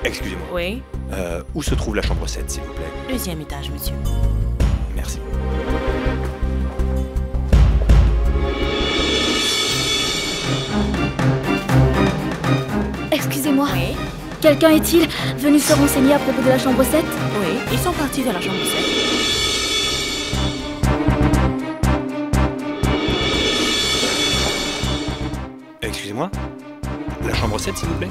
Excusez-moi. Oui, Où se trouve la chambre 7, s'il vous plaît? deuxième étage, monsieur. Merci. Excusez-moi, Oui, quelqu'un est-il venu se renseigner à propos de la chambre 7? oui, ils sont partis vers la chambre 7. Excusez-moi? La chambre 7, s'il vous plaît?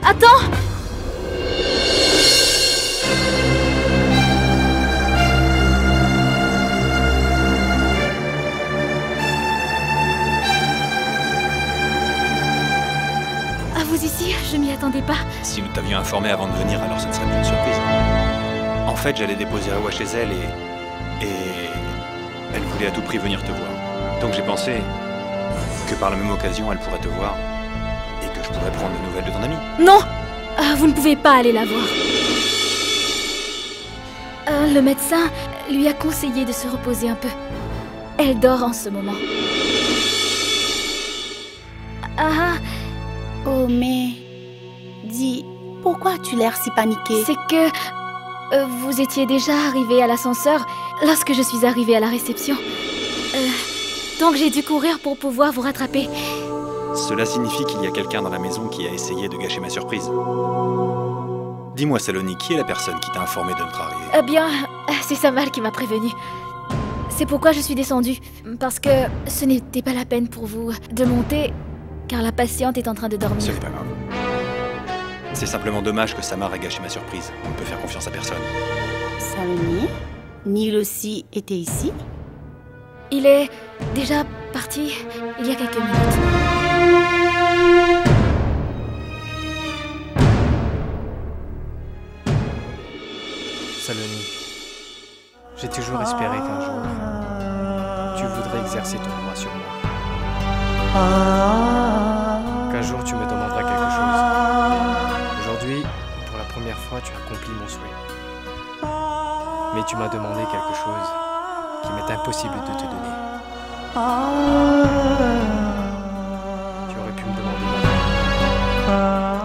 Attends! À vous ici, je m'y attendais pas. Si nous t'avions informé avant de venir, alors ce ne serait plus une surprise. En fait, j'allais déposer Rewa chez elle et elle voulait à tout prix venir te voir. Donc j'ai pensé que par la même occasion, elle pourrait te voir et que je pourrais prendre des nouvelles de ton amie. Non! Vous ne pouvez pas aller la voir. Le médecin lui a conseillé de se reposer un peu. Elle dort en ce moment. Ah, Oh, mais... Dis, pourquoi as-tu l'air si paniqué? c'est que... vous étiez déjà arrivé à l'ascenseur lorsque je suis arrivée à la réception. Donc j'ai dû courir pour pouvoir vous rattraper. Cela signifie qu'il y a quelqu'un dans la maison qui a essayé de gâcher ma surprise. Dis-moi, Saloni, qui est la personne qui t'a informé de notre arrivée? Eh bien, c'est Samal qui m'a prévenu. C'est pourquoi je suis descendue. Parce que ce n'était pas la peine pour vous de monter, car la patiente est en train de dormir. Ce n'est pas grave. C'est simplement dommage que Samar ait gâché ma surprise. On ne peut faire confiance à personne. Saloni, Neil aussi était ici? Il est déjà parti il y a quelques minutes. Saloni, j'ai toujours espéré qu'un jour, tu voudrais exercer ton droit sur moi. Qu'un jour, tu me demanderas quelque chose. Aujourd'hui, pour la première fois, tu as accompli mon souhait. Mais tu m'as demandé quelque chose qui m'est impossible de te donner. Tu aurais pu me demander ma main.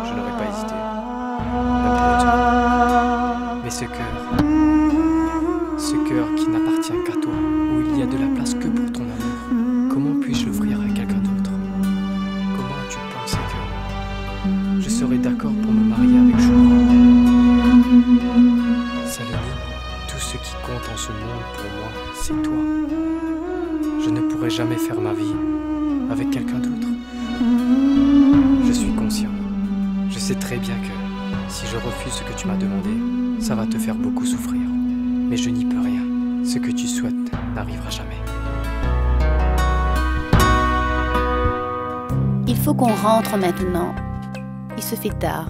Je n'aurais pas hésité. Même pour une seconde. Mais ce cœur qui n'appartient qu'à toi, où il y a de la place que pour ton amour, comment puis-je l'offrir à quelqu'un d'autre? Comment as-tu pensé que je serais d'accord pour me marier avec Shura? Saloni, tout ce qui compte en ce monde pour moi, c'est toi. Je ne pourrai jamais faire ma vie avec quelqu'un d'autre. Je suis conscient. Je sais très bien que si je refuse ce que tu m'as demandé, ça va te faire beaucoup souffrir. Mais je n'y peux rien. Ce que tu souhaites n'arrivera jamais. Il faut qu'on rentre maintenant. Il se fait tard.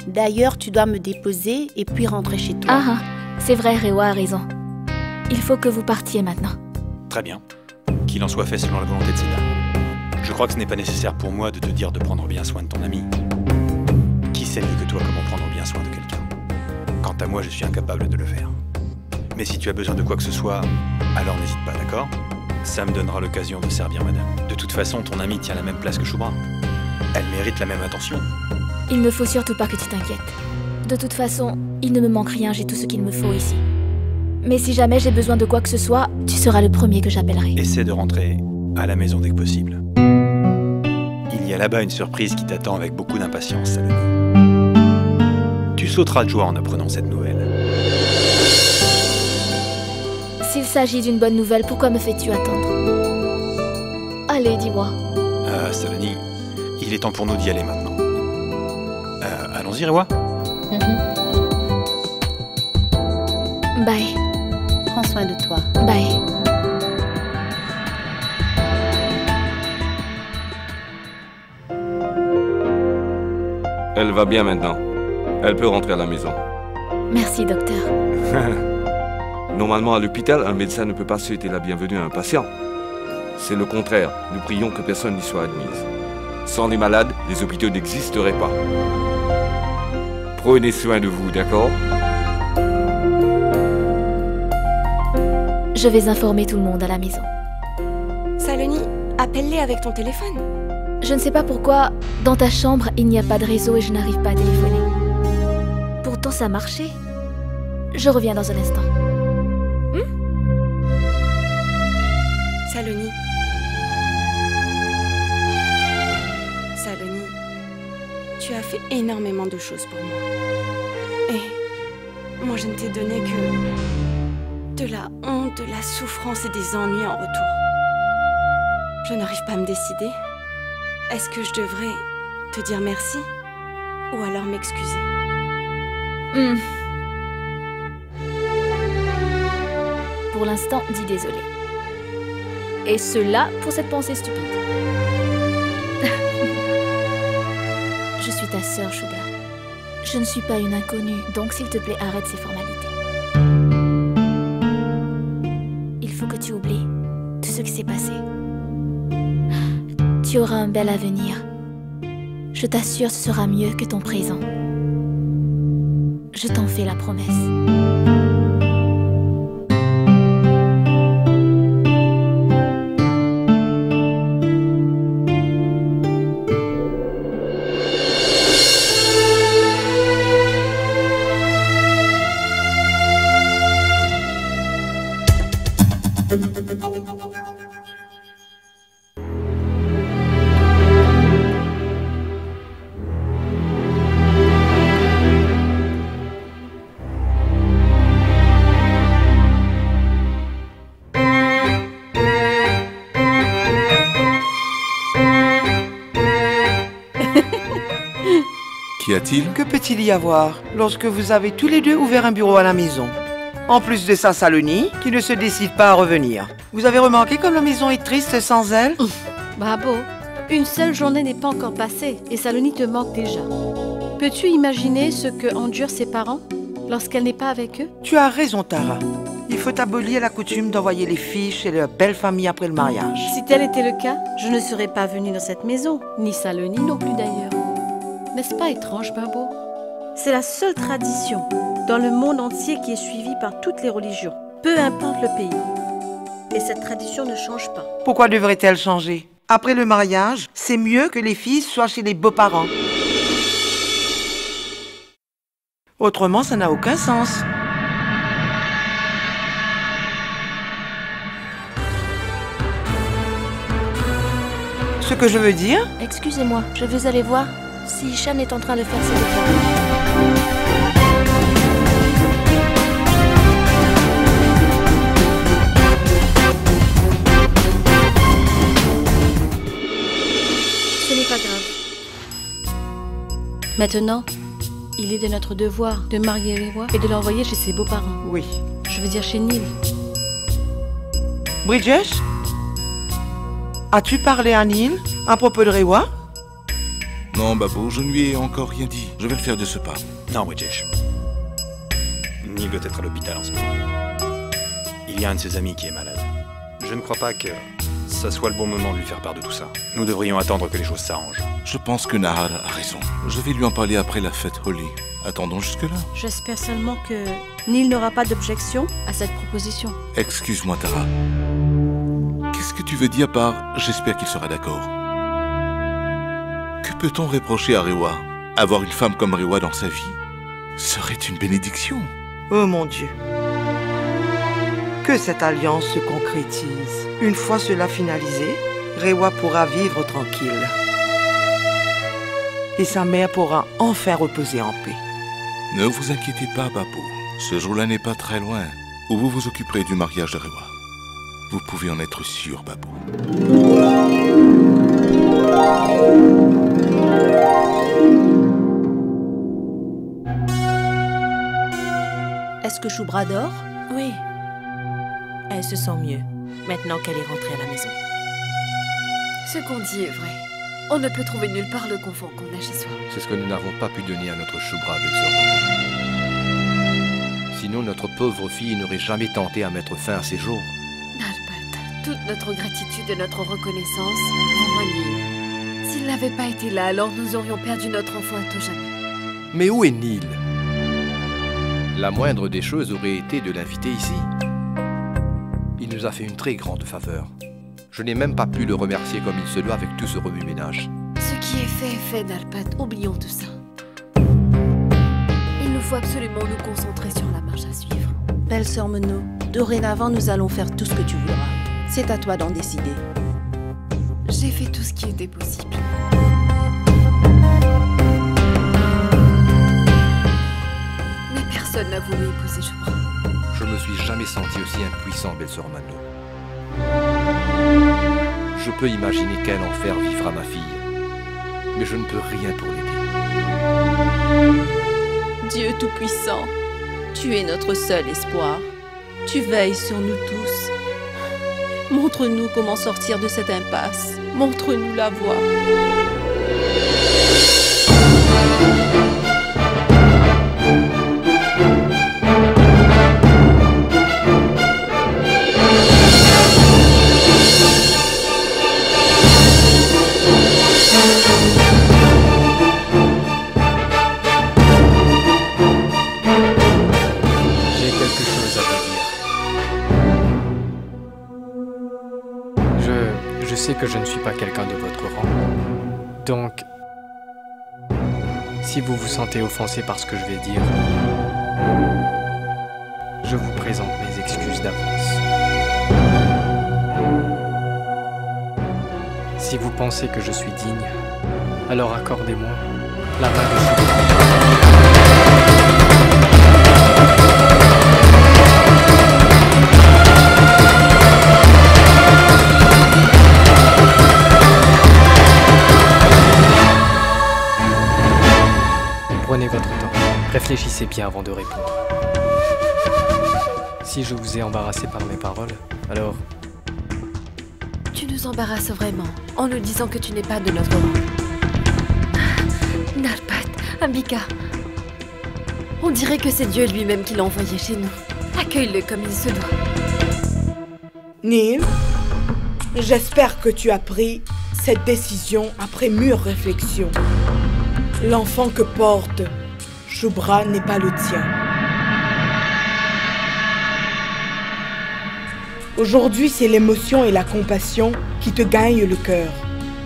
D'ailleurs, tu dois me déposer et puis rentrer chez toi. Ah, c'est vrai, Rewa a raison. Il faut que vous partiez maintenant. Très bien. Qu'il en soit fait selon la volonté de Sida. Je crois que ce n'est pas nécessaire pour moi de te dire de prendre bien soin de ton ami. Qui sait mieux que toi comment prendre bien soin de quelqu'un? Quant à moi, je suis incapable de le faire. Mais si tu as besoin de quoi que ce soit, alors n'hésite pas, d'accord? Ça me donnera l'occasion de servir madame. De toute façon, ton amie tient la même place que Shubra. Elle mérite la même attention. Il ne faut surtout pas que tu t'inquiètes. De toute façon, il ne me manque rien, j'ai tout ce qu'il me faut ici. Mais si jamais j'ai besoin de quoi que ce soit, tu seras le premier que j'appellerai. Essaie de rentrer à la maison dès que possible. Il y a là-bas une surprise qui t'attend avec beaucoup d'impatience, Saloni. Tu sauteras de joie en apprenant cette nouvelle. S'il s'agit d'une bonne nouvelle, pourquoi me fais-tu attendre? Allez, dis-moi. Saloni, il est temps pour nous d'y aller maintenant. Allons-y, Rewa. Bye. Prends soin de toi. Bye. Elle va bien maintenant. Elle peut rentrer à la maison. Merci, docteur. Normalement, à l'hôpital, un médecin ne peut pas souhaiter la bienvenue à un patient. C'est le contraire. Nous prions que personne n'y soit admise. Sans les malades, les hôpitaux n'existeraient pas. Prenez soin de vous, d'accord? Je vais informer tout le monde à la maison. Saloni, appelle-les avec ton téléphone. Je ne sais pas pourquoi, dans ta chambre, il n'y a pas de réseau et je n'arrive pas à téléphoner. Pourtant, ça marchait. Je reviens dans un instant. Saloni. Saloni, tu as fait énormément de choses pour moi. Et moi, je ne t'ai donné que de la honte, de la souffrance et des ennuis en retour. Je n'arrive pas à me décider. Est-ce que je devrais te dire merci ou alors m'excuser? Pour l'instant, dis désolé. Et cela pour cette pensée stupide. Je suis ta sœur, Sugar. Je ne suis pas une inconnue, donc s'il te plaît, arrête ces formalités. Il faut que tu oublies tout ce qui s'est passé. Tu auras un bel avenir. Je t'assure, ce sera mieux que ton présent. Je t'en fais la promesse. Qu'y a-t-il? Que peut-il y avoir lorsque vous avez tous les deux ouvert un bureau à la maison? En plus de ça, Saloni, qui ne se décide pas à revenir. Vous avez remarqué comme la maison est triste sans elle? Bravo. Une seule journée n'est pas encore passée et Saloni te manque déjà. Peux-tu imaginer ce que endurent ses parents lorsqu'elle n'est pas avec eux? Tu as raison, Tara. Il faut abolir la coutume d'envoyer les filles chez leur belle famille après le mariage. Si tel était le cas, je ne serais pas venue dans cette maison, ni Saloni non plus d'ailleurs. N'est-ce pas étrange, Bimbo? C'est la seule tradition dans le monde entier qui est suivie par toutes les religions, peu importe le pays. Et cette tradition ne change pas. Pourquoi devrait-elle changer? Après le mariage, c'est mieux que les filles soient chez les beaux-parents. Autrement, ça n'a aucun sens. Ce que je veux dire... Excusez-moi, je veux aller voir si Ishan est en train de faire ses devoirs. Ce n'est pas grave. Maintenant, il est de notre devoir de marier Rewa et de l'envoyer chez ses beaux-parents. Oui. Je veux dire chez Neil. Bridges, as-tu parlé à Neil à propos de Rewa? Non, Babou, je ne lui ai encore rien dit. Je vais le faire de ce pas. Non, Bridges. Neil doit être à l'hôpital en ce moment. Il y a un de ses amis qui est malade. Je ne crois pas que ça soit le bon moment de lui faire part de tout ça. Nous devrions attendre que les choses s'arrangent. Je pense que Nahar a raison. Je vais lui en parler après la fête Holly. Attendons jusque-là. J'espère seulement que Neil n'aura pas d'objection à cette proposition. Excuse-moi, Tara. Qu'est-ce que tu veux dire par « j'espère qu'il sera d'accord » ? Que peut-on reprocher à Rewa? Avoir une femme comme Rewa dans sa vie serait une bénédiction. Oh mon Dieu. Que cette alliance se concrétise. Une fois cela finalisé, Rewa pourra vivre tranquille. Et sa mère pourra enfin reposer en paix. Ne vous inquiétez pas, Babou. Ce jour-là n'est pas très loin où vous vous occuperez du mariage de Rewa. Vous pouvez en être sûr, Babou. Est-ce que Choubra dort? Oui. Elle se sent mieux, maintenant qu'elle est rentrée à la maison. Ce qu'on dit est vrai. On ne peut trouver nulle part le confort qu'on a chez soi. C'est ce que nous n'avons pas pu donner à notre Shubra, belle-sœur. Sinon, notre pauvre fille n'aurait jamais tenté à mettre fin à ses jours. Nalpat, toute notre gratitude et notre reconnaissance vont à Neil. S'il n'avait pas été là, alors nous aurions perdu notre enfant à tout jamais. Mais où est Neil? La moindre des choses aurait été de l'inviter ici. Il nous a fait une très grande faveur. Je n'ai même pas pu le remercier comme il se doit avec tout ce remue-ménage. Ce qui est fait, Nalpat. Oublions tout ça. Il nous faut absolument nous concentrer sur la marche à suivre. Belle-sœur Menot, dorénavant, nous allons faire tout ce que tu voudras. C'est à toi d'en décider. J'ai fait tout ce qui était possible. Mais personne n'a voulu épouser Shubra. Je ne me suis jamais senti aussi impuissant, belle-sœur Menot. Je peux imaginer quel enfer vivra ma fille, mais je ne peux rien pour l'aider. Dieu Tout-Puissant, tu es notre seul espoir. Tu veilles sur nous tous. Montre-nous comment sortir de cette impasse. Montre-nous la voie. Je sais que je ne suis pas quelqu'un de votre rang. Donc, si vous vous sentez offensé par ce que je vais dire, je vous présente mes excuses d'avance. Si vous pensez que je suis digne, alors accordez-moi la main de Shubra. Prenez votre temps. Réfléchissez bien avant de répondre. Si je vous ai embarrassé par mes paroles, alors... Tu nous embarrasses vraiment en nous disant que tu n'es pas de notre rang. Nalpat, Ambika. On dirait que c'est Dieu lui-même qui l'a envoyé chez nous. Accueille-le comme il se doit. Neil, j'espère que tu as pris cette décision après mûre réflexion. L'enfant que porte Shubra n'est pas le tien. Aujourd'hui, c'est l'émotion et la compassion qui te gagnent le cœur.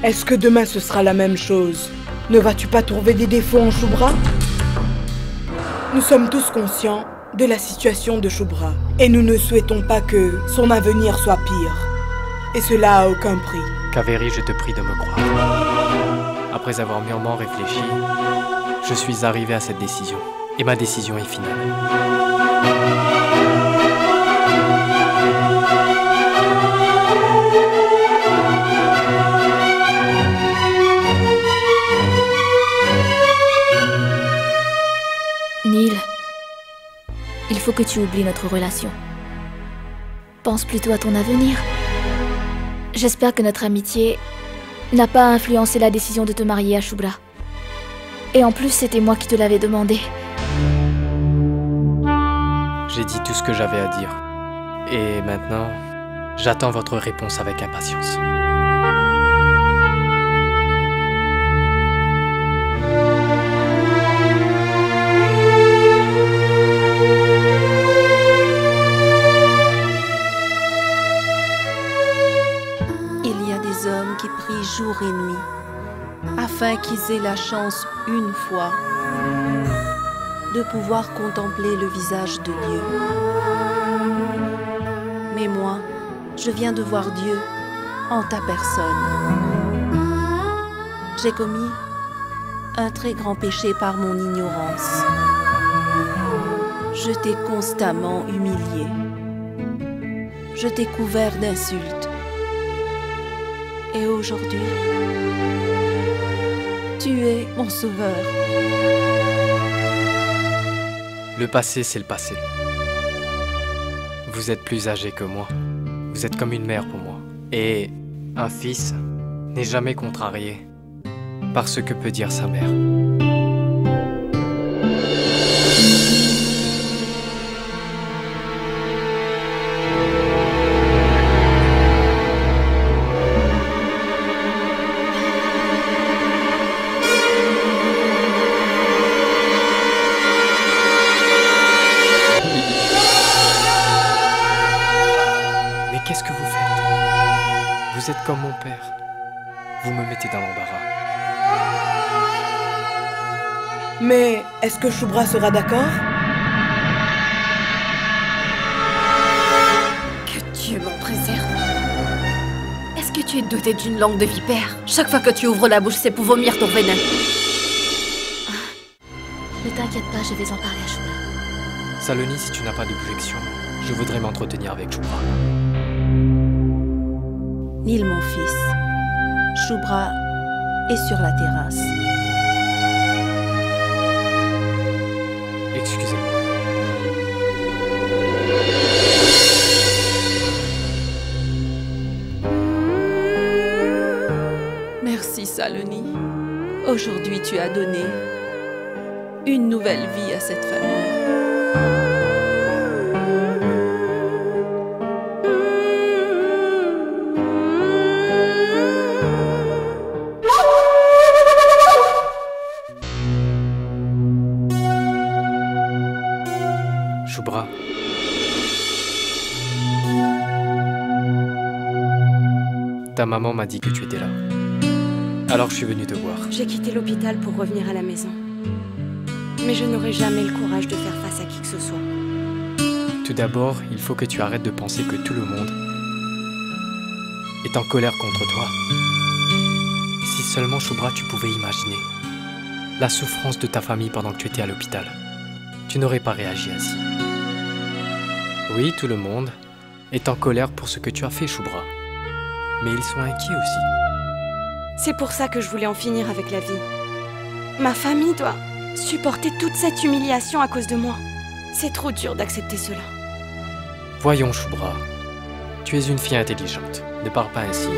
Est-ce que demain ce sera la même chose? Ne vas-tu pas trouver des défauts en Shubra? Nous sommes tous conscients de la situation de Shubra et nous ne souhaitons pas que son avenir soit pire. Et cela à aucun prix. Kaveri, je te prie de me croire. Après avoir mûrement réfléchi, je suis arrivé à cette décision. Et ma décision est finale. Neil, il faut que tu oublies notre relation. Pense plutôt à ton avenir. J'espère que notre amitié n'a pas influencé la décision de te marier à Shubra. Et en plus, c'était moi qui te l'avais demandé. J'ai dit tout ce que j'avais à dire. Et maintenant, j'attends votre réponse avec impatience. Il y a des hommes qui prient jour et nuit, afin qu'ils aient la chance une fois de pouvoir contempler le visage de Dieu. Mais moi, je viens de voir Dieu en ta personne. J'ai commis un très grand péché par mon ignorance. Je t'ai constamment humilié. Je t'ai couvert d'insultes. Et aujourd'hui, tu es mon sauveur. Le passé, c'est le passé. Vous êtes plus âgé que moi. Vous êtes comme une mère pour moi. Et un fils n'est jamais contrarié par ce que peut dire sa mère. Mais qu'est-ce que vous faites? Vous êtes comme mon père. Vous me mettez dans l'embarras. Mais est-ce que Shubra sera d'accord? Que Dieu m'en préserve. Est-ce que tu es doté d'une langue de vipère? Chaque fois que tu ouvres la bouche, c'est pour vomir ton venin. Ne t'inquiète pas, je vais en parler à Shubra. Saloni, si tu n'as pas d'objection, je voudrais m'entretenir avec Shubra. Nil, mon fils, Shubra est sur la terrasse. Excusez-moi. Merci, Saloni. Aujourd'hui, tu as donné une nouvelle vie à cette famille. Shubra. Ta maman m'a dit que tu étais là. Alors je suis venu te voir. J'ai quitté l'hôpital pour revenir à la maison. Mais je n'aurai jamais le courage de faire face à qui que ce soit. Tout d'abord, il faut que tu arrêtes de penser que tout le monde est en colère contre toi. Si seulement, Shubra, tu pouvais imaginer la souffrance de ta famille pendant que tu étais à l'hôpital. Tu n'aurais pas réagi ainsi. Oui, tout le monde est en colère pour ce que tu as fait, Shubra. Mais ils sont inquiets aussi. C'est pour ça que je voulais en finir avec la vie. Ma famille doit supporter toute cette humiliation à cause de moi. C'est trop dur d'accepter cela. Voyons, Shubra. Tu es une fille intelligente. Ne parle pas ainsi.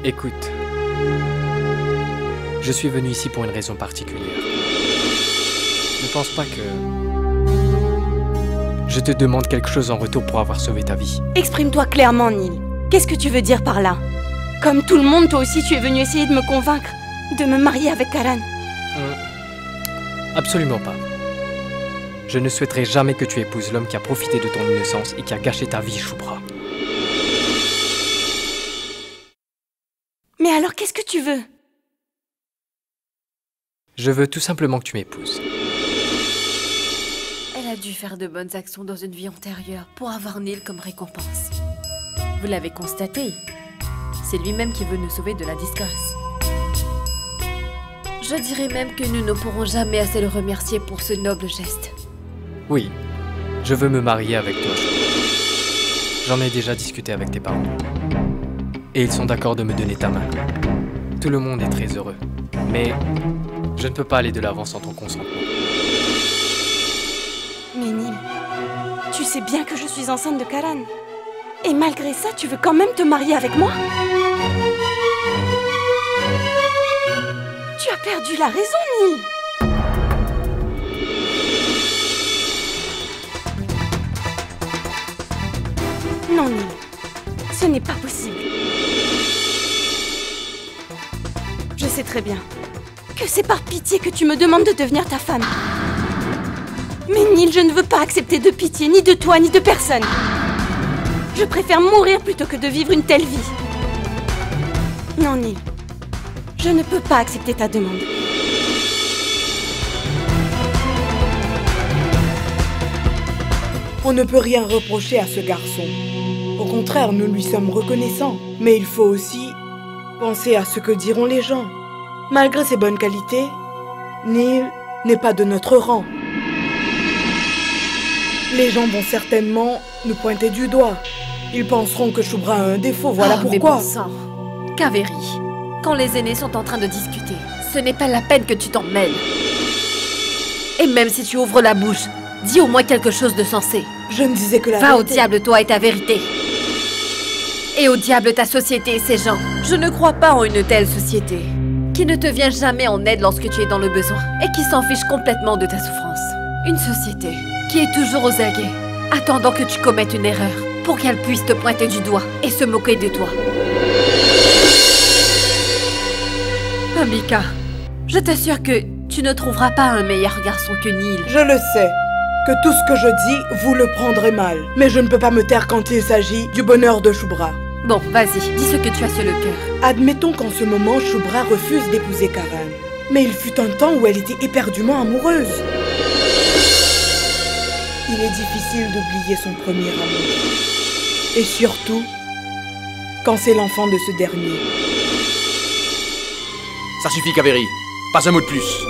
Écoute. Je suis venu ici pour une raison particulière. Ne pense pas que je te demande quelque chose en retour pour avoir sauvé ta vie. Exprime-toi clairement, Nil. Qu'est-ce que tu veux dire par là? Comme tout le monde, toi aussi, tu es venu essayer de me convaincre de me marier avec Karan. Absolument pas. Je ne souhaiterais jamais que tu épouses l'homme qui a profité de ton innocence et qui a gâché ta vie, Shubra. Mais alors, qu'est-ce que tu veux? Je veux tout simplement que tu m'épouses. Elle a dû faire de bonnes actions dans une vie antérieure pour avoir Nil comme récompense. Vous l'avez constaté. C'est lui-même qui veut nous sauver de la disgrâce. Je dirais même que nous ne pourrons jamais assez le remercier pour ce noble geste. Oui, je veux me marier avec toi. J'en ai déjà discuté avec tes parents. Et ils sont d'accord de me donner ta main. Tout le monde est très heureux. Mais je ne peux pas aller de l'avant sans ton consentement. Mais Nil, tu sais bien que je suis enceinte de Karan. Et malgré ça, tu veux quand même te marier avec moi? Tu as perdu la raison, Nil. Non, Nil, ce n'est pas possible. Je sais très bien que c'est par pitié que tu me demandes de devenir ta femme. Mais Nil, je ne veux pas accepter de pitié, ni de toi, ni de personne. Je préfère mourir plutôt que de vivre une telle vie. Non, Nil, je ne peux pas accepter ta demande. On ne peut rien reprocher à ce garçon. Au contraire, nous lui sommes reconnaissants. Mais il faut aussi penser à ce que diront les gens. Malgré ses bonnes qualités, Nil n'est pas de notre rang. Les gens vont certainement nous pointer du doigt. Ils penseront que Shubra a un défaut, voilà pourquoi. Mais bon sang, Kaveri, quand les aînés sont en train de discuter, ce n'est pas la peine que tu t'en mêles. Et même si tu ouvres la bouche, dis au moins quelque chose de sensé. Je ne disais que la vérité. Va au vérité. diable, toi et ta vérité. Et au diable ta société et ces gens. Je ne crois pas en une telle société qui ne te vient jamais en aide lorsque tu es dans le besoin et qui s'en fiche complètement de ta souffrance. Une société qui est toujours aux aguets, attendant que tu commettes une erreur pour qu'elle puisse te pointer du doigt et se moquer de toi. Amika, je t'assure que tu ne trouveras pas un meilleur garçon que Neil. Je le sais, que tout ce que je dis, vous le prendrez mal. Mais je ne peux pas me taire quand il s'agit du bonheur de Shubhra. Bon, vas-y, dis ce que tu as sur le cœur. Admettons qu'en ce moment, Shubhra refuse d'épouser Karan. Mais il fut un temps où elle était éperdument amoureuse. Il est difficile d'oublier son premier amour. Et surtout, quand c'est l'enfant de ce dernier. Ça suffit, Kaveri. Pas un mot de plus.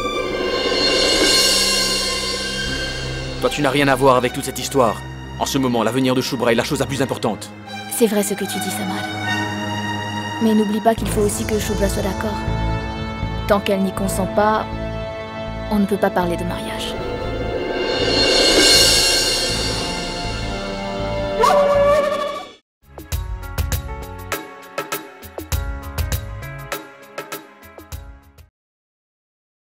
Toi, tu n'as rien à voir avec toute cette histoire. En ce moment, l'avenir de Shubhra est la chose la plus importante. C'est vrai ce que tu dis, Samad. Mais n'oublie pas qu'il faut aussi que Shubhra soit d'accord. Tant qu'elle n'y consent pas, on ne peut pas parler de mariage.